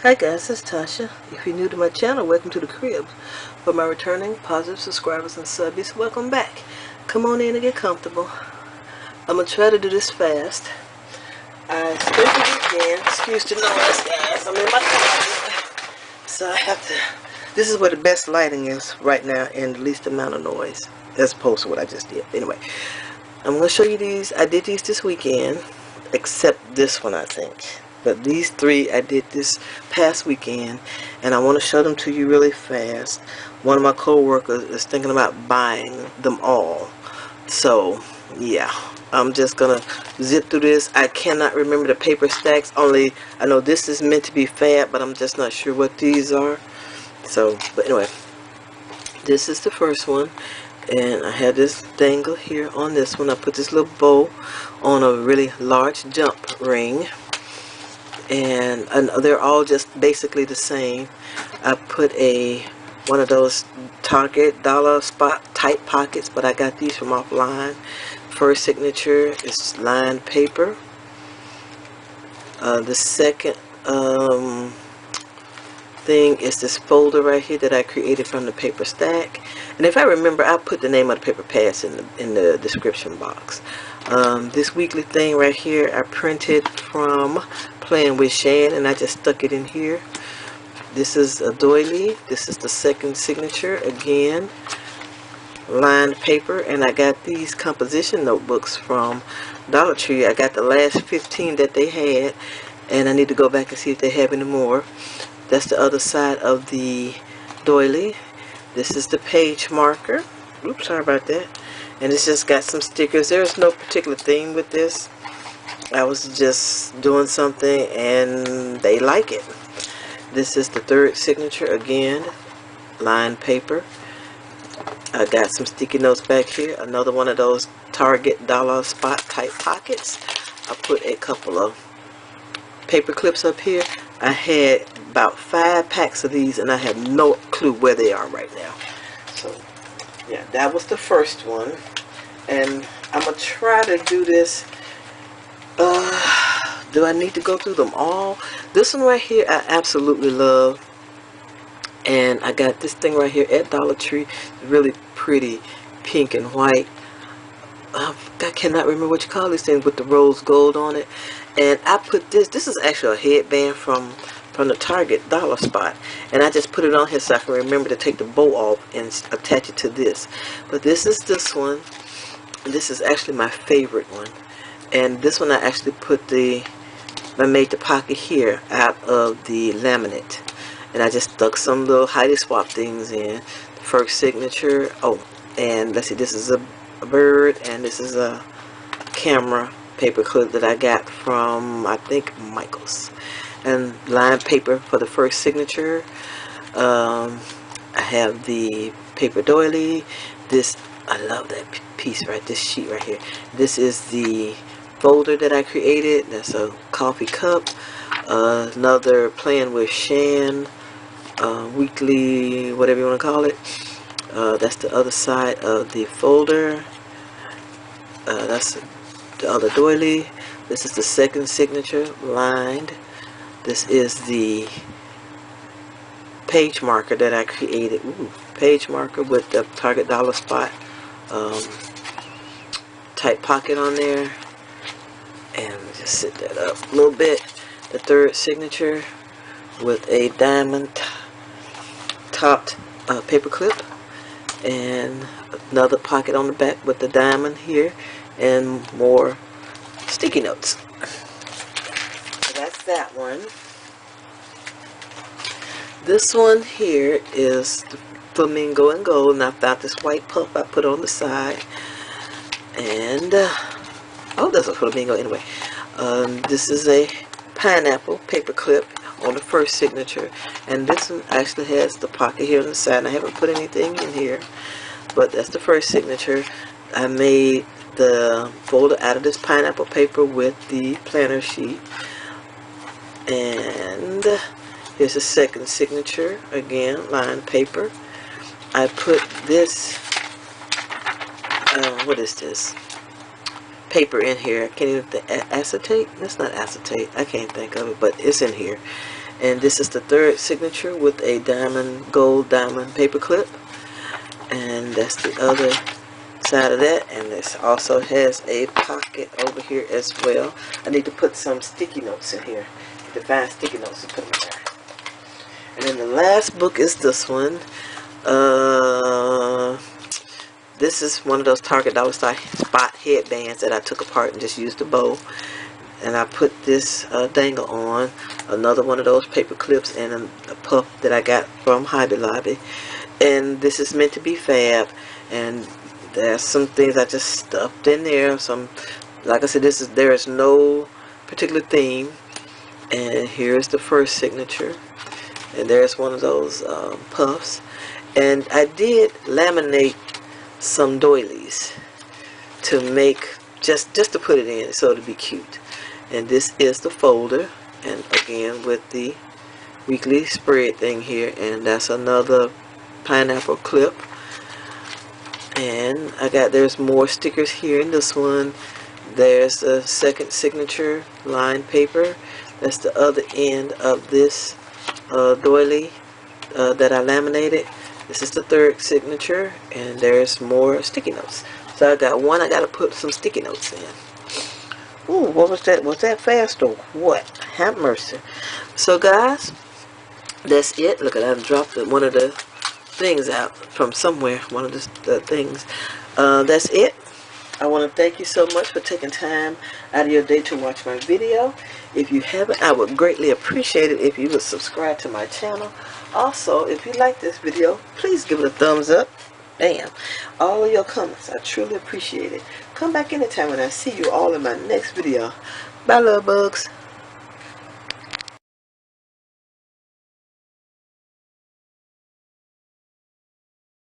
Hi guys, it's Tasha. If you're new to my channel, welcome to the crib. For my returning positive subscribers and subbies, welcome back. Come on in and get comfortable. I'm going to try to do this fast. I spent the weekend, excuse the noise guys, I'm in my closet. So I have to, this is where the best lighting is right now and the least amount of noise, as opposed to what I just did. Anyway, I'm going to show you these. I did these this weekend, except this one I think. But these three I did this past weekend, and I want to show them to you really fast. One of my co-workers is thinking about buying them all. So, yeah. I'm just going to zip through this. I cannot remember the paper stacks. Only, I know this is meant to be fab, but I'm just not sure what these are. So, but anyway. This is the first one. And I have this dangle here on this one. I put this little bow on a really large jump ring. And they're all just basically the same. I put one of those Target dollar spot type pockets, but I got these from offline. First signature is lined paper. The second thing is this folder right here that I created from the paper stack. And if I remember, I put the name of the paper pads in the description box. This weekly thing right here I printed from Playing with Shan, and I just stuck it in here. This is a doily. This is the second signature, again lined paper, and I got these composition notebooks from Dollar Tree. I got the last 15 that they had, and I need to go back and see if they have any more. That's the other side of the doily. This is the page marker. Oops, sorry about that. And it's just got some stickers. There's no particular theme with this. I was just doing something and they like it. This is the third signature, again lined paper. I got some sticky notes back here. Another one of those Target dollar spot type pockets. I put a couple of paper clips up here. I had about 5 packs of these and I have no clue where they are right now. So yeah, that was the first one. And I'm gonna try to do this. Do I need to go through them all? This one right here I absolutely love. And I got this thing right here at Dollar Tree. Really pretty pink and white. I cannot remember what you call these things with the rose gold on it. And I put this is actually a headband from the Target dollar spot. And I just put it on here so I can remember to take the bow off and attach it to this. But this is this one. This is actually my favorite one. And this one I actually I made the pocket here out of the laminate. And I just stuck some little Heidi swap things in. The first signature. Oh, and let's see, this is a bird, and this is a camera paper clip that I got from, I think, Michael's. And lined paper for the first signature. I have the paper doily. This, I love that piece right, this sheet right here. This is the folder that I created. That's a coffee cup. Another Playing with Shan weekly, whatever you want to call it. That's the other side of the folder. That's the other doily. This is the second signature, lined. This is the page marker that I created. Ooh, page marker with the Target dollar spot type pocket on there. And just sit that up a little bit. The third signature with a diamond topped paper clip, and another pocket on the back with the diamond here, and more sticky notes. So that's that one. This one here is the flamingo and gold, and I found this white puff I put on the side. And oh, that's a flamingo anyway. This is a pineapple paper clip on the first signature, and this one actually has the pocket here on the side, and I haven't put anything in here, but that's the first signature. I made the folder out of this pineapple paper with the planner sheet. And here's the second signature, again lined paper. I put this what is this paper in here. I can't even think, acetate? That's not acetate. I can't think of it, but it's in here. And this is the third signature with a gold diamond paper clip. And that's the other side of that. And this also has a pocket over here as well. I need to put some sticky notes in here. To find sticky notes to put them there. And then the last book is this one. This is one of those Target Dollar Spot headbands that I took apart and just used a bow. And I put this dangle on. Another one of those paper clips and a puff that I got from Hobby Lobby. And this is meant to be fab. And there's some things I just stuffed in there. Some, like I said, there is no particular theme. And here's the first signature. And there's one of those puffs. And I did laminate some doilies to make, just to put it in so it'll be cute. And this is the folder. And again with the weekly spread thing here. And that's another pineapple clip. And there's more stickers here in this one. There's the second signature lined paper. That's the other end of this doily that I laminated. This is the third signature, and there's more sticky notes. So I got to put some sticky notes in. Ooh, what was that? Was that fast or what? Have mercy. So guys, that's it. Look, I dropped one of the things out from somewhere. One of the things. That's it. I want to thank you so much for taking time out of your day to watch my video. If you haven't, I would greatly appreciate it if you would subscribe to my channel. Also, if you like this video, please give it a thumbs up. Bam. All of your comments, I truly appreciate it. Come back anytime when I see you all in my next video. Bye, love bugs.